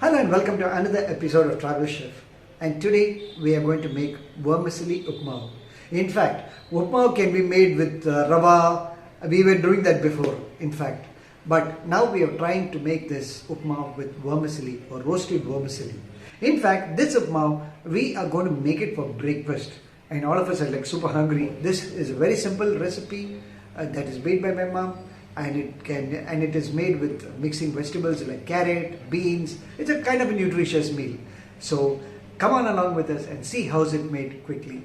Hello and welcome to another episode of Travel Chef. And today we are going to make Vermicelli Upma. In fact, Upma can be made with rava. We were doing that before, in fact. But now we are trying to make this Upma with vermicelli or roasted vermicelli. In fact, this Upma, we are going to make it for breakfast. And all of us are like super hungry. This is a very simple recipe that is made by my mom. And it is made with mixing vegetables like carrot, beans. It's a kind of a nutritious meal. So come on along with us and see how it made quickly.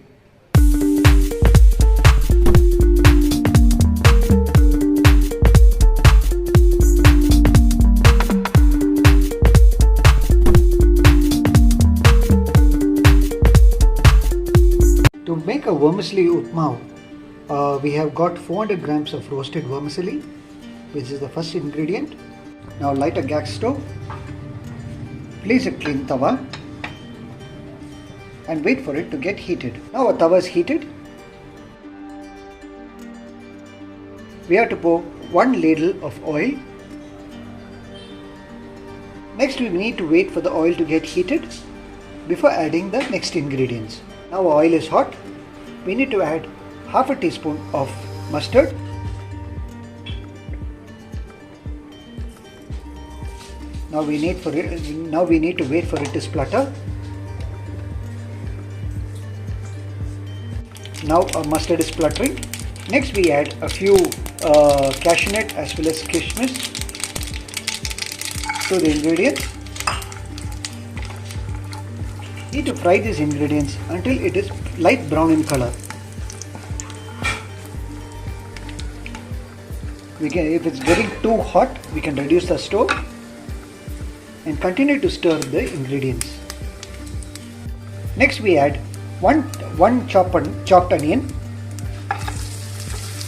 To make a vermicelli upma, we have got 400 grams of roasted vermicelli, which is the first ingredient. Now light a gas stove, place a clean tawa and wait for it to get heated. Now our tawa is heated. We have to pour 1 ladle of oil. Next we need to wait for the oil to get heated before adding the next ingredients. Now our oil is hot. We need to add half a teaspoon of mustard, now we need to wait for it to splutter. Now our mustard is spluttering. Next we add a few cashew nut as well as kismis to the ingredients. Need to fry these ingredients until it is light brown in color. If it's getting too hot, we can reduce the stove and continue to stir the ingredients. Next we add one chopped onion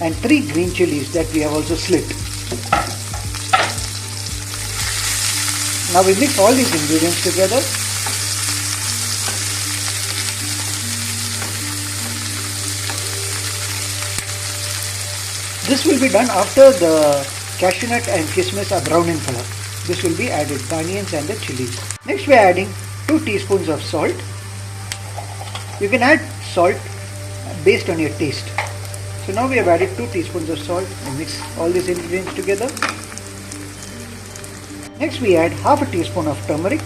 and 3 green chillies that we have also slit. Now we mix all these ingredients together. This will be done after the cashew nut and kismis are brown in color. This will be added, the onions and the chilies. Next we are adding 2 teaspoons of salt. You can add salt based on your taste. So now we have added 2 teaspoons of salt and mix all these ingredients together. Next we add half a teaspoon of turmeric.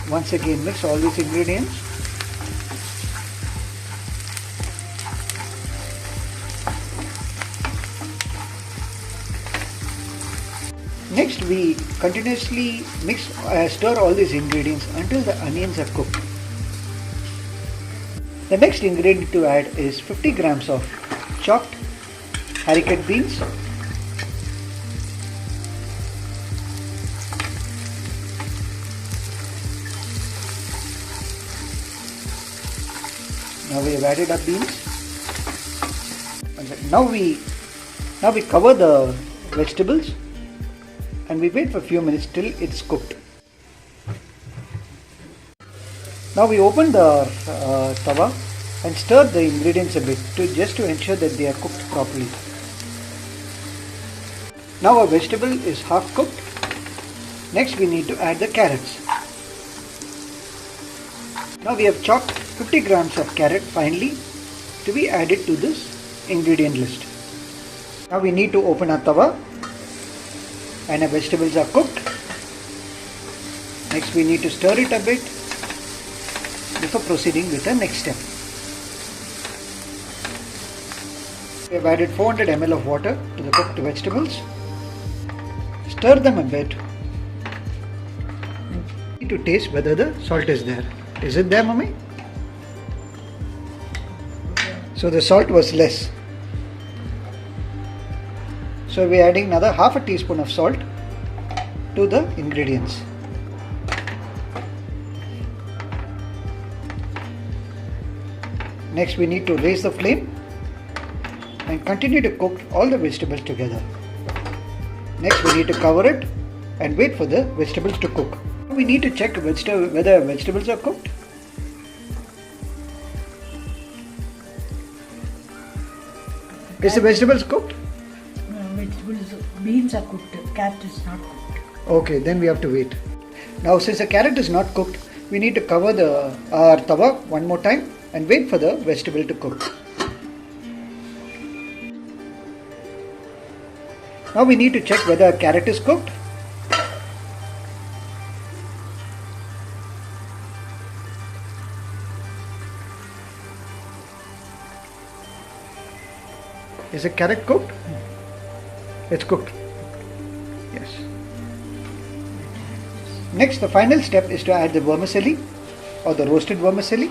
Once again mix all these ingredients. Next we continuously stir all these ingredients until the onions are cooked. The next ingredient to add is 50 grams of chopped haricot beans, now we have added up beans. Now we cover the vegetables and we wait for a few minutes till it's cooked. Now we open the tawa and stir the ingredients a bit just to ensure that they are cooked properly. Now our vegetable is half cooked. Next we need to add the carrots. Now we have chopped 50 grams of carrot finely to be added to this ingredient list. Now we need to open our tawa and our vegetables are cooked. Next we need to stir it a bit before proceeding with the next step. We have added 400 ml of water to the cooked vegetables. Stir them a bit. Need to taste whether the salt is there. Is it there, Mummy? So the salt was less. So we are adding another half a teaspoon of salt to the ingredients. Next we need to raise the flame and continue to cook all the vegetables together. Next we need to cover it and wait for the vegetables to cook. We need to check whether vegetables are cooked. Is the vegetables cooked? Vegetables, beans are cooked. Carrot is not cooked. Okay, then we have to wait. Now, since the carrot is not cooked, we need to cover our tawa one more time and wait for the vegetable to cook. Now we need to check whether carrot is cooked. Is the carrot cooked? It's cooked. Yes. Next, the final step is to add the vermicelli or the roasted vermicelli.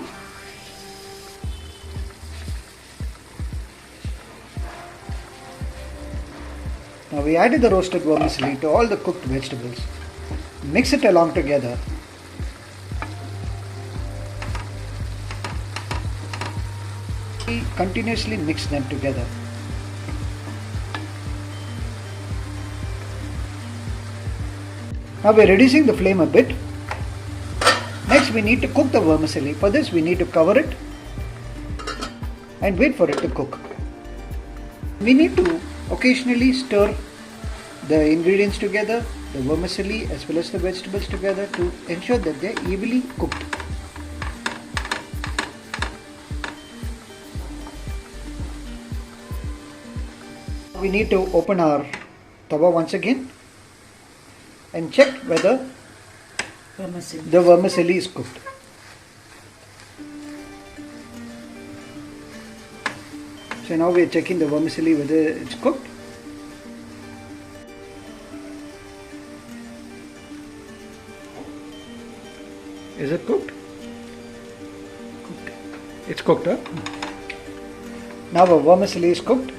Now we added the roasted vermicelli to all the cooked vegetables. Mix it along together. We continuously mix them together. Now we are reducing the flame a bit. Next we need to cook the vermicelli. For this we need to cover it and wait for it to cook. We need to occasionally stir the ingredients together, the vermicelli as well as the vegetables together, to ensure that they are evenly cooked. We need to open our tawa once again and check whether the vermicelli is cooked. So now we are checking the vermicelli whether it's cooked. Is it cooked? Cooked. It's cooked, huh? Now our vermicelli is cooked.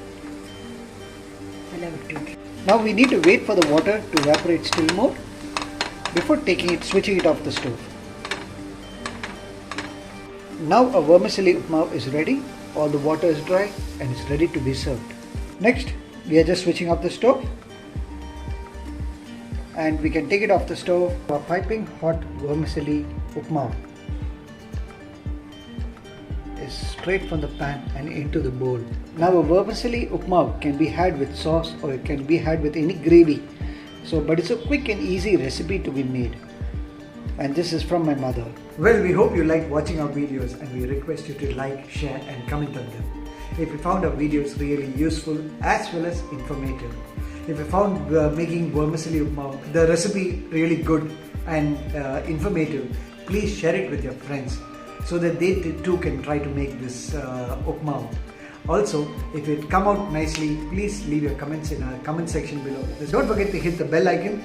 Now we need to wait for the water to evaporate still more before switching it off the stove. Now our vermicelli upma is ready. All the water is dry and it's ready to be served. Next, we are just switching off the stove and we can take it off the stove. Our piping hot vermicelli upma is straight from the pan and into the bowl. Now a vermicelli upma can be had with sauce or it can be had with any gravy. But it's a quick and easy recipe to be made. And this is from my mother. Well, we hope you liked watching our videos and we request you to like, share and comment on them. If you found our videos really useful as well as informative, if you found making vermicelli upma, the recipe really good and informative, please share it with your friends so that they too can try to make this upma. Also, if it come out nicely, please leave your comments in our comment section below. Don't forget to hit the bell icon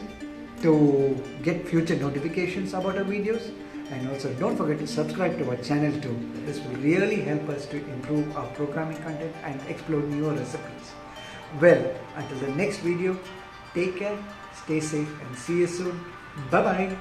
to get future notifications about our videos, and also don't forget to subscribe to our channel too. This will really help us to improve our programming content and explore newer recipes. Well, until the next video, take care, stay safe and see you soon. Bye bye.